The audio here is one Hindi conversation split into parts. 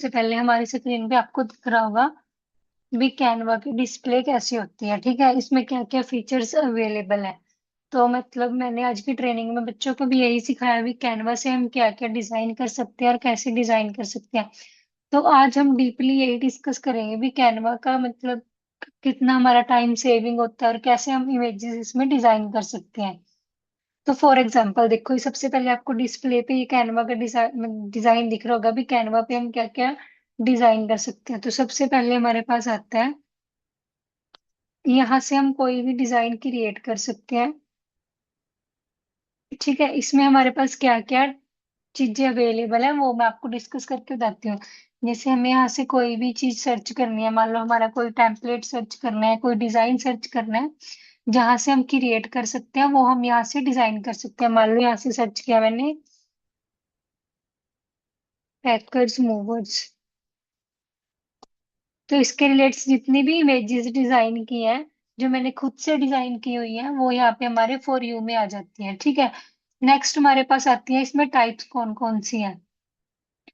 सबसे पहले हमारी स्क्रीन पे आपको दिख रहा होगा भी कैनवा की डिस्प्ले कैसी होती है। ठीक है, इसमें क्या क्या फीचर्स अवेलेबल है। तो मतलब मैंने आज की ट्रेनिंग में बच्चों को भी यही सिखाया भी कैनवा से हम क्या क्या डिजाइन कर सकते हैं और कैसे डिजाइन कर सकते हैं। तो आज हम डीपली यही डिस्कस करेंगे भी कैनवा का मतलब कितना हमारा टाइम सेविंग होता है और कैसे हम इमेजेस इसमें डिजाइन कर सकते हैं। तो फॉर एग्जांपल देखो, ये सबसे पहले आपको डिस्प्ले पे ये कैनवा का डिजाइन डिजाइन दिख रहा होगा भी कैनवा पे हम क्या क्या डिजाइन कर सकते हैं। तो सबसे पहले हमारे पास आता है, यहाँ से हम कोई भी डिजाइन क्रिएट कर सकते हैं। ठीक है, इसमें हमारे पास क्या क्या चीजें अवेलेबल है वो मैं आपको डिस्कस करके बताती हूँ। जैसे हमें यहाँ से कोई भी चीज सर्च करनी है, मान लो हमारा कोई टेम्पलेट सर्च करना है, कोई डिजाइन सर्च करना है, जहां से हम क्रिएट कर सकते हैं वो हम यहाँ से डिजाइन कर सकते हैं। मान लो यहाँ से सर्च किया मैंने पैकर्स मूवर्स, तो इसके रिलेटेड जितनी भी इमेजेस डिजाइन की है, जो मैंने खुद से डिजाइन की हुई है, वो यहाँ पे हमारे फॉर यू में आ जाती है। ठीक है, नेक्स्ट हमारे पास आती है इसमें टाइप्स कौन कौन सी हैं।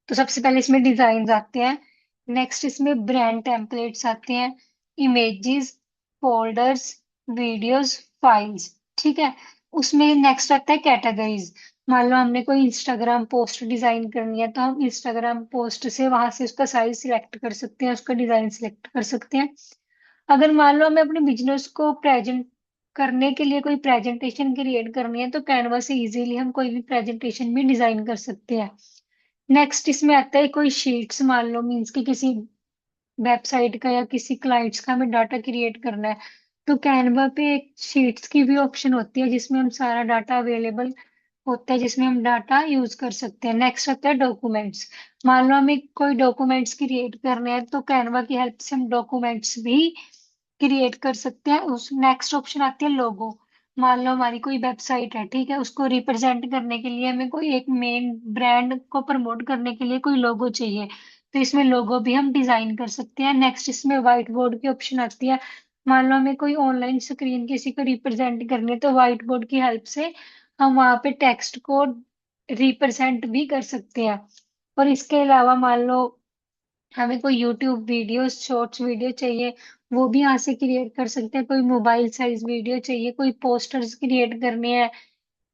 तो सबसे पहले इसमें डिजाइन आते हैं, नेक्स्ट इसमें ब्रांड टेम्पलेट्स आते हैं, इमेजेस, फोल्डर्स, वीडियोस, फाइल्स। ठीक है, उसमें नेक्स्ट आता है कैटेगरीज। मान लो हमने कोई इंस्टाग्राम पोस्ट डिजाइन करनी है, तो हम इंस्टाग्राम पोस्ट से वहां से उसका साइज सिलेक्ट कर सकते हैं, उसका डिजाइन सिलेक्ट कर सकते हैं। अगर मान लो हमें अपने बिजनेस को प्रेजेंट करने के लिए कोई प्रेजेंटेशन क्रिएट करनी है, तो कैनवा से इजीली हम कोई भी प्रेजेंटेशन भी डिजाइन कर सकते हैं। नेक्स्ट इसमें आता है कोई शीट्स, मान लो मीन्स कि किसी वेबसाइट का या किसी क्लाइंट्स का हमें डाटा क्रिएट करना है, तो कैनवा पे एक शीट्स की भी ऑप्शन होती है जिसमें हम सारा डाटा अवेलेबल होता है, जिसमें हम डाटा यूज कर सकते हैं। नेक्स्ट आता है डॉक्यूमेंट्स। मान लो हमें कोई डॉक्यूमेंट्स क्रिएट करने हैं, तो कैनवा की हेल्प से हम डॉक्यूमेंट्स भी क्रिएट कर सकते हैं। उस नेक्स्ट ऑप्शन आती है लोगो। मान लो हमारी कोई वेबसाइट है, ठीक है, उसको रिप्रेजेंट करने के लिए हमें कोई एक मेन ब्रांड को प्रमोट करने के लिए कोई लोगो चाहिए, तो इसमें लोगो भी हम डिजाइन कर सकते हैं। नेक्स्ट इसमें व्हाइट बोर्ड की ऑप्शन आती है। मान लो हमें कोई ऑनलाइन स्क्रीन किसी को रिप्रेजेंट करनी है, तो व्हाइट बोर्ड की हेल्प से हम वहां पे टेक्स्ट को रिप्रेजेंट भी कर सकते हैं। और इसके अलावा मान लो हमें कोई यूट्यूब वीडियो शॉर्ट्स वीडियो चाहिए, वो भी यहाँ से क्रिएट कर सकते हैं। कोई मोबाइल साइज वीडियो चाहिए, कोई पोस्टर्स क्रिएट करने हैं,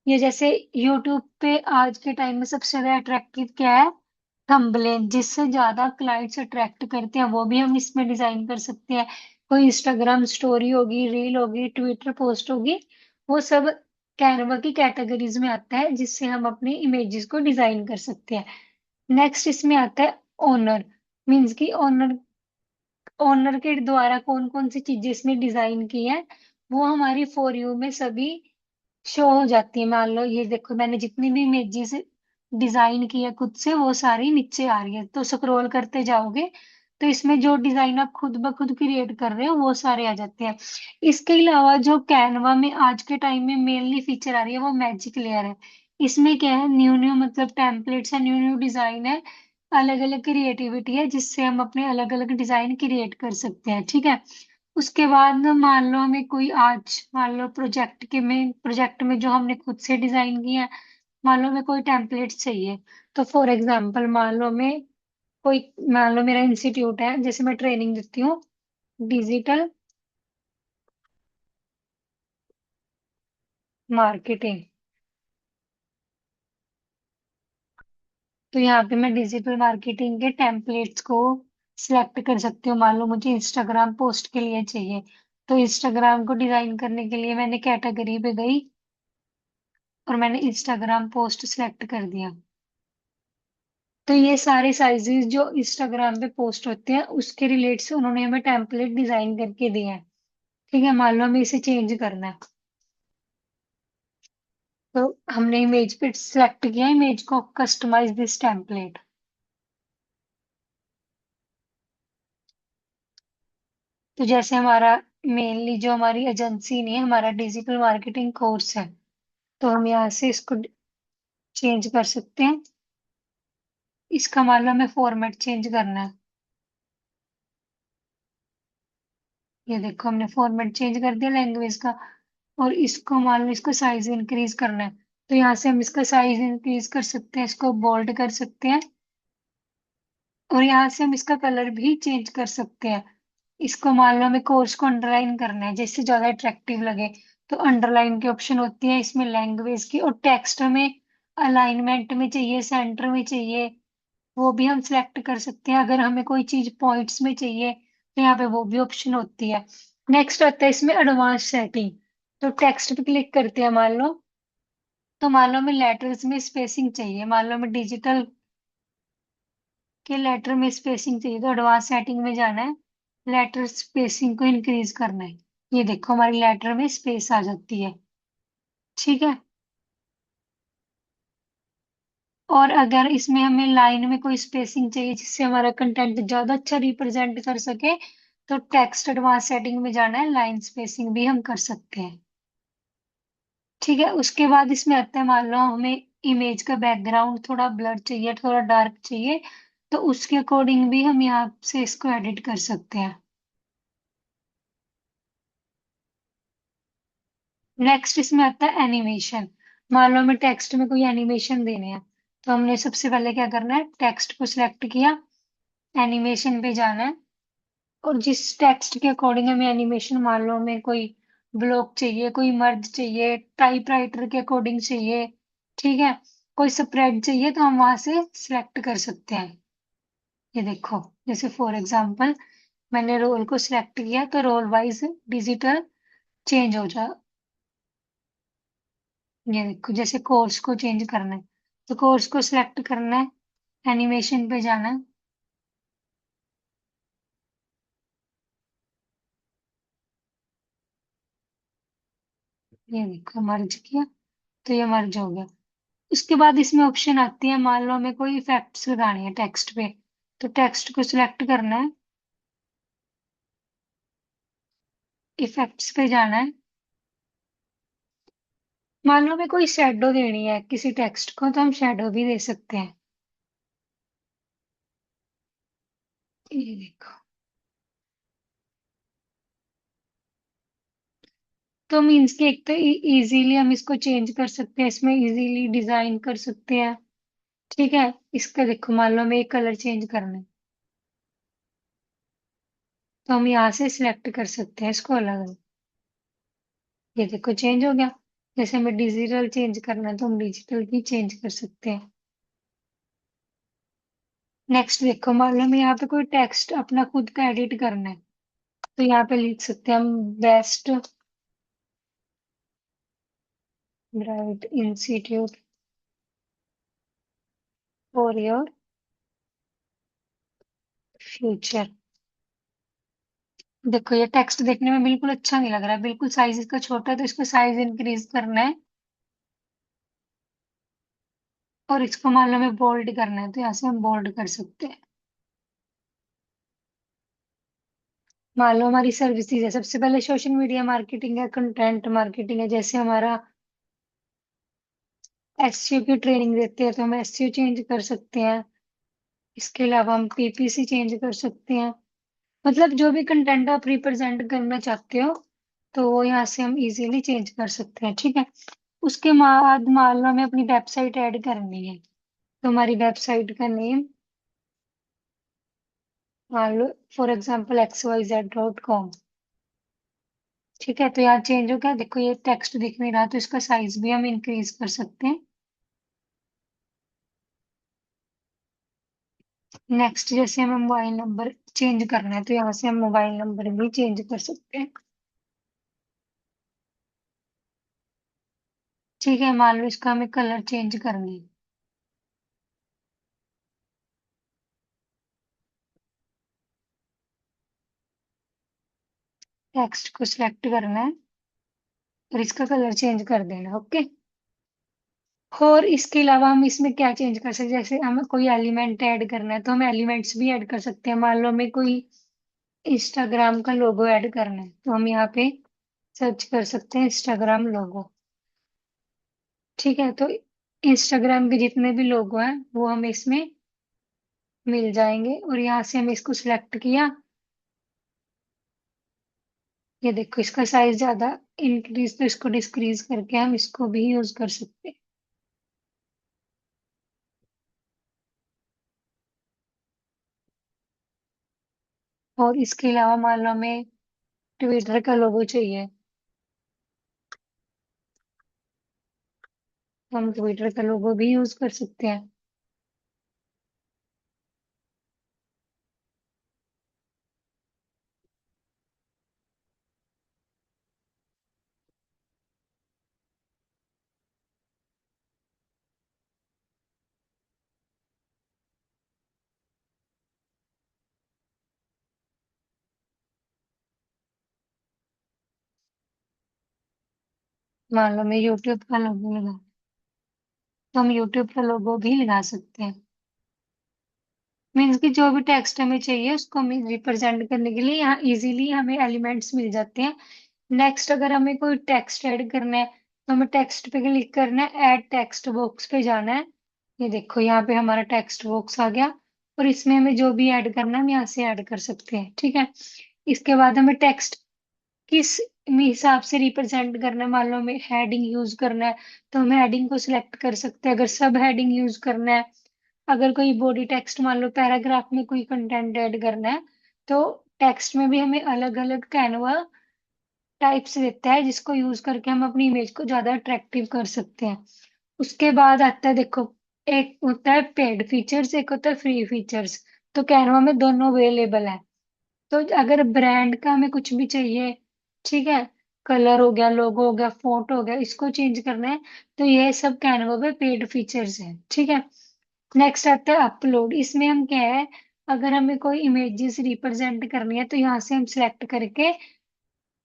ये जैसे यूट्यूब पे आज के टाइम में सबसे ज्यादा अट्रैक्टिव क्या है, थंबनेल, जिससे ज्यादा क्लाइंट्स अट्रैक्ट करते हैं, वो भी हम इसमें डिजाइन कर सकते हैं। कोई इंस्टाग्राम स्टोरी होगी, रील होगी, ट्विटर पोस्ट होगी, वो सब कैनवा की कैटेगरीज में आता है, जिससे हम अपनी इमेजेस को डिजाइन कर सकते हैं। नेक्स्ट इसमें आता है ओनर, मीन्स की ओनर ओनर के द्वारा कौन कौन सी चीजें इसमें डिजाइन की है, वो हमारी फॉर यू में सभी शो हो जाती है। मान लो ये देखो, मैंने जितनी भी इमेजेस डिजाइन की है खुद से, वो सारी नीचे आ रही है। तो स्क्रॉल करते जाओगे तो इसमें जो डिजाइन आप खुद ब खुद क्रिएट कर रहे हो वो सारे आ जाते हैं। इसके अलावा जो कैनवा में आज के टाइम में मेनली फीचर आ रही है वो मैजिक लेयर है। इसमें क्या है, न्यू न्यू मतलब टेम्पलेट्स है, न्यू न्यू डिजाइन है, अलग अलग क्रिएटिविटी है, जिससे हम अपने अलग अलग डिजाइन क्रिएट कर सकते हैं। ठीक है, उसके बाद ना मान लो हमें कोई आज मान लो प्रोजेक्ट में जो हमने खुद से डिजाइन किया है, मान लो हमें कोई टेम्पलेट चाहिए। तो फॉर एग्जांपल मान लो मेरा इंस्टीट्यूट है, जैसे मैं ट्रेनिंग देती हूँ डिजिटल मार्केटिंग, तो यहाँ पे मैं डिजिटल मार्केटिंग के टेम्पलेट्स को सिलेक्ट कर सकती हूँ। मान लो मुझे इंस्टाग्राम पोस्ट के लिए चाहिए, तो इंस्टाग्राम को डिजाइन करने के लिए मैंने कैटेगरी पे गई और मैंने इंस्टाग्राम पोस्ट सिलेक्ट कर दिया। तो ये सारे साइजेस जो इंस्टाग्राम पे पोस्ट होते हैं उसके रिलेट से उन्होंने हमें टेम्पलेट डिजाइन करके दिए हैं। ठीक है, मान लो हमें इसे चेंज करना है, तो हमने इमेज पे सिलेक्ट किया, इमेज को कस्टमाइज दिस टेम्पलेट। तो जैसे हमारा मेनली जो हमारी एजेंसी नहीं है, हमारा डिजिटल मार्केटिंग कोर्स है, तो हम यहाँ से इसको चेंज कर सकते हैं। इसका मान लो हमें फॉर्मेट चेंज करना है, ये देखो हमने फॉर्मेट चेंज कर दिया लैंग्वेज का। और इसको मान लो इसको साइज इंक्रीज करना है, तो यहाँ से हम इसका साइज इंक्रीज कर सकते हैं, इसको बोल्ड कर सकते हैं और यहाँ से हम इसका कलर भी चेंज कर सकते हैं। इसको मान लो हमें कोर्स को अंडरलाइन करना है जिससे ज्यादा अट्रैक्टिव लगे, तो अंडरलाइन की ऑप्शन होती है इसमें लैंग्वेज की, और टेक्स्ट में अलाइनमेंट में चाहिए, सेंटर में चाहिए, वो भी हम सिलेक्ट कर सकते हैं। अगर हमें कोई चीज पॉइंट्स में चाहिए तो यहाँ पे वो भी ऑप्शन होती है। नेक्स्ट आता है इसमें एडवांस सेटिंग। तो टेक्स्ट पे क्लिक करते हैं मान लो, तो मान लो हमें लेटर्स में स्पेसिंग चाहिए, मान लो हमें डिजिटल के लेटर में स्पेसिंग चाहिए, तो एडवांस सेटिंग में जाना है, लेटर स्पेसिंग को इंक्रीज करना है। ये देखो हमारी लेटर में स्पेस आ जाती है। ठीक है। और अगर इसमें हमें लाइन में कोई स्पेसिंग चाहिए जिससे हमारा कंटेंट ज्यादा अच्छा रिप्रेजेंट कर सके, तो टेक्स्ट एडवांस सेटिंग में जाना है, लाइन स्पेसिंग भी हम कर सकते हैं। ठीक है। उसके बाद इसमें आता है मान लो हमें इमेज का बैकग्राउंड थोड़ा ब्लर चाहिए, थोड़ा डार्क चाहिए, तो उसके अकॉर्डिंग भी हम यहाँ से इसको एडिट कर सकते हैं। नेक्स्ट इसमें आता है एनिमेशन। मान लो हमें टेक्स्ट में कोई एनिमेशन देने हैं, तो हमने सबसे पहले क्या करना है, टेक्स्ट को सिलेक्ट किया, एनिमेशन पे जाना है, और जिस टेक्स्ट के अकॉर्डिंग हमें एनिमेशन, मान लो हमें कोई ब्लॉक चाहिए, कोई मर्ज चाहिए, टाइपराइटर के अकॉर्डिंग चाहिए, ठीक है, कोई स्प्रेड चाहिए, तो हम वहां से सिलेक्ट कर सकते हैं। ये देखो, जैसे फॉर एग्जांपल मैंने रोल को सिलेक्ट किया तो रोल वाइज डिजिटल चेंज हो जा। ये देखो, जैसे कोर्स को चेंज करना है तो कोर्स को सिलेक्ट करना है, एनिमेशन पे जाना है। ये देखो मर्ज किया तो ये मर्ज हो गया। उसके बाद इसमें ऑप्शन आती है, मान लो हमें कोई इफेक्ट्स लगाने हैं टेक्स्ट पे, तो टेक्स्ट को सिलेक्ट करना है, इफेक्ट्स पे जाना है। मान लो हमें कोई शेडो देनी है किसी टेक्स्ट को, तो हम शेडो भी दे सकते हैं। ये देखो, तो मीन्स के एक तो इजीली हम इसको चेंज कर सकते हैं, इसमें इजीली डिजाइन कर सकते हैं। ठीक है। इसका देखो मान लो हमें एक कलर चेंज करना है, तो हम यहाँ से सिलेक्ट कर सकते हैं इसको अलग अलग। ये देखो चेंज हो गया। जैसे हमें डिजिटल चेंज करना है तो हम डिजिटल भी चेंज कर सकते हैं। नेक्स्ट देखो, मान लो हमें यहाँ पे कोई टेक्स्ट अपना खुद का एडिट करना है, तो यहाँ पे लिख सकते हैं हम, best bright institute for your future. देखो ये टेक्स्ट देखने में बिल्कुल अच्छा नहीं लग रहा है, बिल्कुल साइज इसका छोटा है, तो इसको साइज इंक्रीज करना है, और इसको मान लो हमें बोल्ड करना है, तो यहाँ से हम बोल्ड कर सकते हैं। मान लो हमारी सर्विसेज है, सबसे पहले सोशल मीडिया मार्केटिंग है, कंटेंट मार्केटिंग है, जैसे हमारा एसईओ की ट्रेनिंग देते हैं तो हम एसईओ चेंज कर सकते हैं। इसके अलावा हम पीपीसी चेंज कर सकते हैं। मतलब जो भी कंटेंट आप रिप्रेजेंट करना चाहते हो, तो वो यहाँ से हम इजीली चेंज कर सकते हैं। ठीक है। उसके बाद मान लो हमें अपनी वेबसाइट ऐड करनी है, तो हमारी वेबसाइट का नेम मान लो फॉर एग्जाम्पल xyz.com। ठीक है। तो यहाँ चेंज हो गया, देखो ये टेक्स्ट दिख नहीं रहा, तो इसका साइज भी हम इंक्रीज कर सकते हैं। नेक्स्ट जैसे हमें मोबाइल नंबर चेंज करना है, तो यहाँ से हम मोबाइल नंबर भी चेंज कर सकते हैं। ठीक है। मान लो इसका हमें कलर चेंज करना है, टेक्स्ट को सिलेक्ट करना है और इसका कलर चेंज कर देना। ओके। और इसके अलावा हम इसमें क्या चेंज कर सकते हैं, जैसे हमें कोई एलिमेंट ऐड करना है तो हम एलिमेंट्स भी ऐड कर सकते हैं। मान लो हमें कोई इंस्टाग्राम का लोगो ऐड करना है, तो हम यहाँ पे सर्च कर सकते हैं इंस्टाग्राम लोगो। ठीक है। तो इंस्टाग्राम के जितने भी लोगो हैं वो हमें इसमें मिल जाएंगे, और यहाँ से हम इसको सिलेक्ट किया। ये देखो इसका साइज ज्यादा इंक्रीज, तो इसको डिक्रीज करके हम इसको भी यूज कर सकते हैं। और इसके अलावा मान लो हमें ट्विटर का लोगो चाहिए, तो हम ट्विटर का लोगो भी यूज कर सकते हैं। मान लो हमें यूट्यूब का लोगो लगा, तो हम यूट्यूब का लोगो भी लगा सकते हैं। मीन्स कि जो भी टेक्स्ट हमें चाहिए उसको हमें रिप्रेजेंट करने के लिए यहाँ इजीली हमें एलिमेंट्स मिल जाते हैं। नेक्स्ट अगर हमें कोई टेक्स्ट ऐड करना है, तो हमें टेक्स्ट पे क्लिक करना है, ऐड टेक्स्ट बॉक्स पे जाना है। ये देखो यहाँ पे हमारा टेक्स्ट बॉक्स आ गया, और इसमें हमें जो भी ऐड करना है हम यहाँ से ऐड कर सकते हैं, ठीक है। इसके बाद हमें टेक्स्ट किस हिसाब से रिप्रेजेंट करना है, मान लो हमें हेडिंग यूज करना है, तो हम हेडिंग को सिलेक्ट कर सकते हैं। अगर सब हेडिंग यूज करना है, अगर कोई बॉडी टेक्स्ट मान लो पैराग्राफ में कोई कंटेंट ऐड करना है, तो टेक्स्ट में भी हमें अलग अलग कैनवा टाइप्स देता है, जिसको यूज करके हम अपनी इमेज को ज्यादा अट्रैक्टिव कर सकते हैं। उसके बाद आता है देखो, एक होता है पेड फीचर्स, एक होता है फ्री फीचर्स। तो कैनवा में दोनों अवेलेबल है। तो अगर ब्रांड का हमें कुछ भी चाहिए, ठीक है, कलर हो गया, लोगो हो गया, फोटो हो गया, इसको चेंज करना है, तो ये सब कैनवा पे पेड फीचर्स है, ठीक है। नेक्स्ट आता है अपलोड। इसमें हम क्या है, अगर हमें कोई इमेजेस रिप्रेजेंट करनी है, तो यहाँ से हम सिलेक्ट करके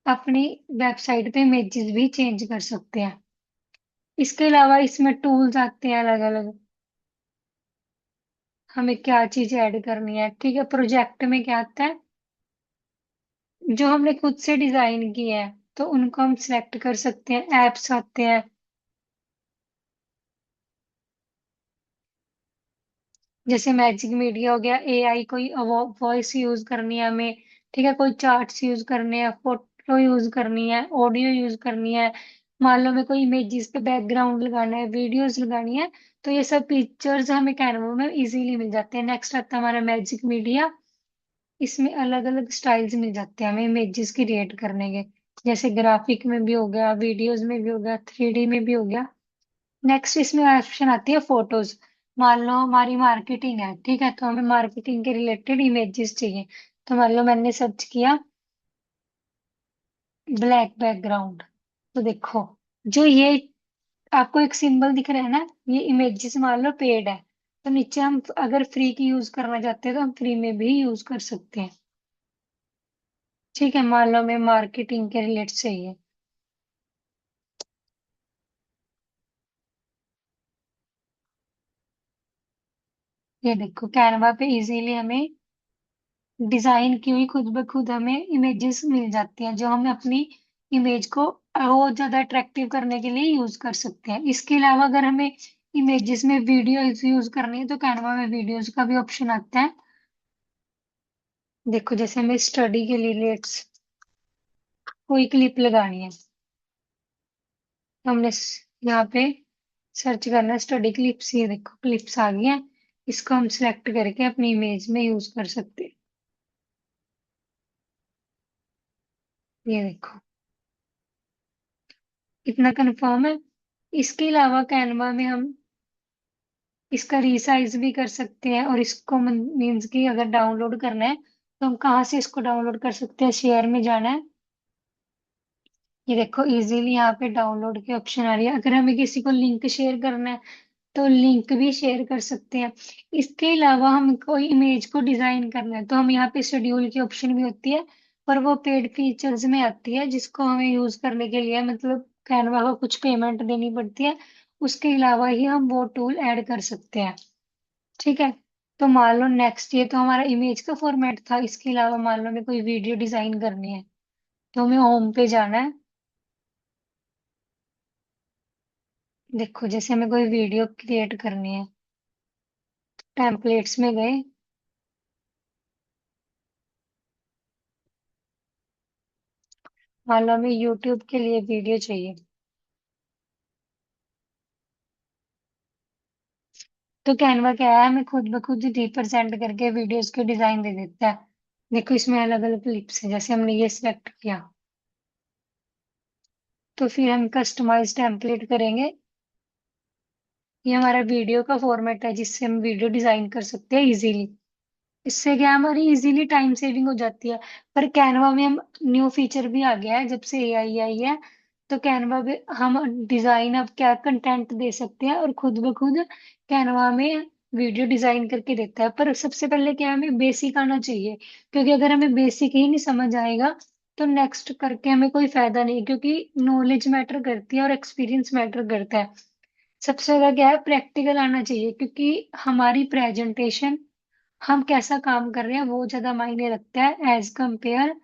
अपनी वेबसाइट पे इमेजेस भी चेंज कर सकते हैं। इसके अलावा इसमें टूल्स आते हैं अलग अलग, हमें क्या चीज ऐड करनी है, ठीक है। प्रोजेक्ट में क्या आता है, जो हमने खुद से डिजाइन किया है तो उनको हम सिलेक्ट कर सकते हैं। एप्स आते हैं, जैसे मैजिक मीडिया हो गया, एआई, कोई वॉइस यूज करनी है हमें, ठीक है, कोई चार्ट्स यूज करने हैं, फोटो यूज करनी है, ऑडियो यूज करनी है, मान लो हमें कोई इमेजेस पे बैकग्राउंड लगाना है, वीडियोस लगानी है, तो ये सब पिक्चर्स हमें कैनवा में इजीली मिल जाते हैं। नेक्स्ट आता है हमारा मैजिक मीडिया। इसमें अलग अलग स्टाइल्स मिल जाते हैं हमें इमेजेस क्रिएट करने के, जैसे ग्राफिक में भी हो गया, वीडियोस में भी हो गया, 3D में भी हो गया। नेक्स्ट इसमें ऑप्शन आती है फोटोज। मान लो हमारी मार्केटिंग है, ठीक है, तो हमें मार्केटिंग के रिलेटेड इमेजेस चाहिए। तो मान लो मैंने सर्च किया ब्लैक बैकग्राउंड, तो देखो, जो ये आपको एक सिंबल दिख रहा है ना, ये इमेजेस मान लो पेड है, तो नीचे हम अगर फ्री की यूज करना चाहते हैं तो हम फ्री में भी यूज कर सकते हैं, ठीक है। मान लो हमें मार्केटिंग के रिलेटेड चाहिए, ये देखो कैनवा पे इजीली हमें डिजाइन की हुई खुद ब खुद हमें इमेजेस मिल जाती हैं, जो हम अपनी इमेज को और ज्यादा अट्रैक्टिव करने के लिए यूज कर सकते हैं। इसके अलावा अगर हमें इमेजेस में वीडियो यूज करनी है, तो कैनवा में वीडियोस का भी ऑप्शन आता है। देखो जैसे हमें स्टडी के रिलेट्स कोई क्लिप लगानी है, तो हमने यहाँ पे सर्च करना है स्टडी क्लिप्स, ये देखो क्लिप्स आ गई हैं। इसको हम सिलेक्ट करके अपनी इमेज में यूज कर सकते हैं, ये देखो इतना कंफर्म है। इसके अलावा कैनवा में हम इसका रीसाइज भी कर सकते हैं, और इसको मीन्स कि अगर डाउनलोड करना है, तो हम कहाँ से इसको डाउनलोड कर सकते हैं, शेयर में जाना है। ये देखो इजीली यहाँ पे डाउनलोड की ऑप्शन आ रही है। अगर हमें किसी को लिंक शेयर करना है, तो लिंक भी शेयर कर सकते हैं। इसके अलावा हम कोई इमेज को डिजाइन करना है, तो हम यहाँ पे शेड्यूल की ऑप्शन भी होती है, पर वो पेड फीचर्स में आती है, जिसको हमें यूज करने के लिए मतलब कैनवा को कुछ पेमेंट देनी पड़ती है। उसके अलावा ही हम वो टूल ऐड कर सकते हैं, ठीक है। तो मान लो नेक्स्ट, ये तो हमारा इमेज का फॉर्मेट था। इसके अलावा मान लो हमें कोई वीडियो डिजाइन करनी है, तो हमें होम पे जाना है। देखो जैसे हमें कोई वीडियो क्रिएट करनी है, टेम्पलेट्स में गए, मान लो हमें यूट्यूब के लिए वीडियो चाहिए, तो कैनवा क्या है, हमें खुद ब खुद रिप्रेजेंट करके वीडियोस के डिजाइन दे देता है। देखो इसमें अलग अलग क्लिप्स है, जैसे हमने ये सिलेक्ट किया तो फिर हम कस्टमाइज टेम्पलेट करेंगे। ये हमारा वीडियो का फॉर्मेट है जिससे हम वीडियो डिजाइन कर सकते हैं इजीली। इससे क्या है, हमारी इजीली टाइम सेविंग हो जाती है। पर कैनवा में हम न्यू फीचर भी आ गया है जब से एआई आई है। तो कैनवा पे हम डिजाइन अब क्या कंटेंट दे सकते हैं और खुद ब खुद कैनवा में वीडियो डिजाइन करके देता है। पर सबसे पहले क्या है, हमें बेसिक आना चाहिए, क्योंकि अगर हमें बेसिक ही नहीं समझ आएगा तो नेक्स्ट करके हमें कोई फायदा नहीं, क्योंकि नॉलेज मैटर करती है और एक्सपीरियंस मैटर करता है। सबसे ज्यादा क्या है, प्रैक्टिकल आना चाहिए, क्योंकि हमारी प्रेजेंटेशन, हम कैसा काम कर रहे हैं वो ज्यादा मायने रखता है एज कंपेयर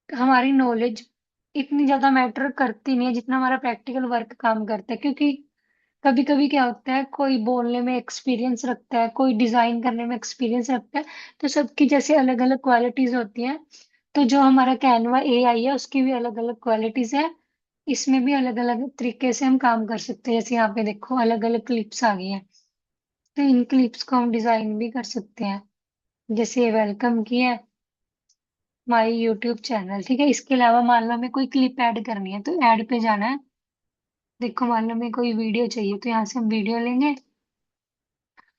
हमारी नॉलेज। इतनी ज्यादा मैटर करती नहीं है जितना हमारा प्रैक्टिकल वर्क काम करता है। क्योंकि कभी कभी क्या होता है, कोई बोलने में एक्सपीरियंस रखता है, कोई डिजाइन करने में एक्सपीरियंस रखता है, तो सबकी जैसे अलग अलग क्वालिटीज होती हैं। तो जो हमारा कैनवा एआई है उसकी भी अलग अलग क्वालिटीज है। इसमें भी अलग अलग तरीके से हम काम कर सकते हैं। जैसे यहाँ पे देखो अलग अलग क्लिप्स आ गई हैं, तो इन क्लिप्स को हम डिजाइन भी कर सकते हैं। जैसे वेलकम की है, माई यूट्यूब चैनल, ठीक है। इसके अलावा मान लो हमें कोई क्लिप ऐड करनी है तो ऐड पे जाना है। देखो मान लो हमें कोई वीडियो चाहिए तो यहाँ से हम वीडियो लेंगे।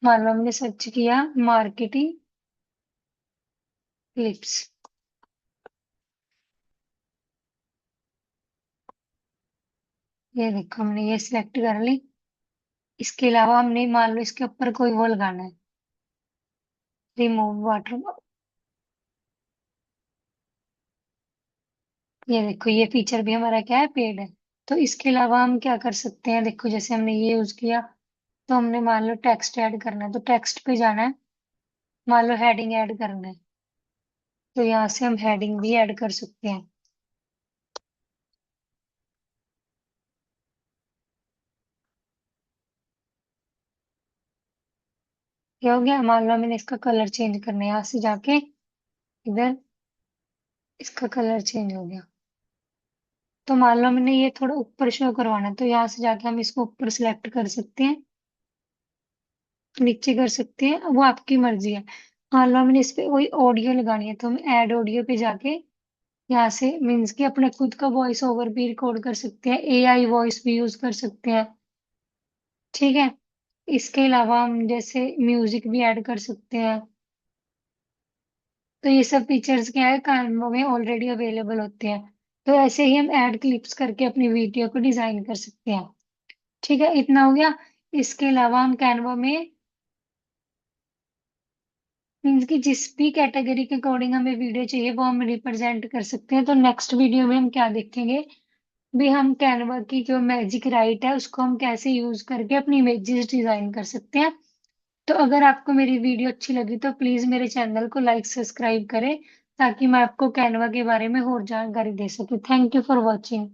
मान लो हमने सर्च किया मार्केटिंग क्लिप्स, ये देखो हमने ये सिलेक्ट कर ली। इसके अलावा हमने मान लो इसके ऊपर कोई वो लगाना है, रिमूव वाटर। ये देखो ये फीचर भी हमारा क्या है, पेड है। तो इसके अलावा हम क्या कर सकते हैं, देखो जैसे हमने ये यूज किया तो हमने मान लो टेक्स्ट ऐड करना है तो टेक्स्ट पे जाना है। मान लो हेडिंग ऐड करना है तो यहाँ से हम हेडिंग भी ऐड कर सकते हैं। क्या हो गया, मान लो मैंने इसका कलर चेंज करना है, यहाँ से जाके इधर इसका कलर चेंज हो गया। तो मान लो मैंने ये थोड़ा ऊपर शो करवाना है तो यहाँ से जाके हम इसको ऊपर सिलेक्ट कर सकते हैं, नीचे कर सकते हैं, वो आपकी मर्जी है। मान लो मैंने इस पे कोई ऑडियो लगानी है तो हम ऐड ऑडियो पे जाके यहाँ से मीन्स कि अपने खुद का वॉइस ओवर भी रिकॉर्ड कर सकते हैं, एआई वॉइस भी यूज कर सकते हैं, ठीक है। इसके अलावा हम जैसे म्यूजिक भी ऐड कर सकते हैं। तो ये सब फीचर्स क्या है, कैनवा में ऑलरेडी अवेलेबल होते हैं। तो ऐसे ही हम ऐड क्लिप्स करके अपनी वीडियो को डिजाइन कर सकते हैं, ठीक है। इतना हो गया। इसके अलावा हम कैनवा में मीन्स कि जिस भी कैटेगरी के अकॉर्डिंग हमें वीडियो चाहिए वो हम रिप्रेजेंट कर सकते हैं। तो नेक्स्ट वीडियो में हम क्या देखेंगे भी, हम कैनवा की जो मैजिक राइट है उसको हम कैसे यूज करके अपनी इमेजेस डिजाइन कर सकते हैं। तो अगर आपको मेरी वीडियो अच्छी लगी तो प्लीज मेरे चैनल को लाइक सब्सक्राइब करें, ताकि मैं आपको कैनवा के बारे में और जानकारी दे सकूं। Thank you for watching.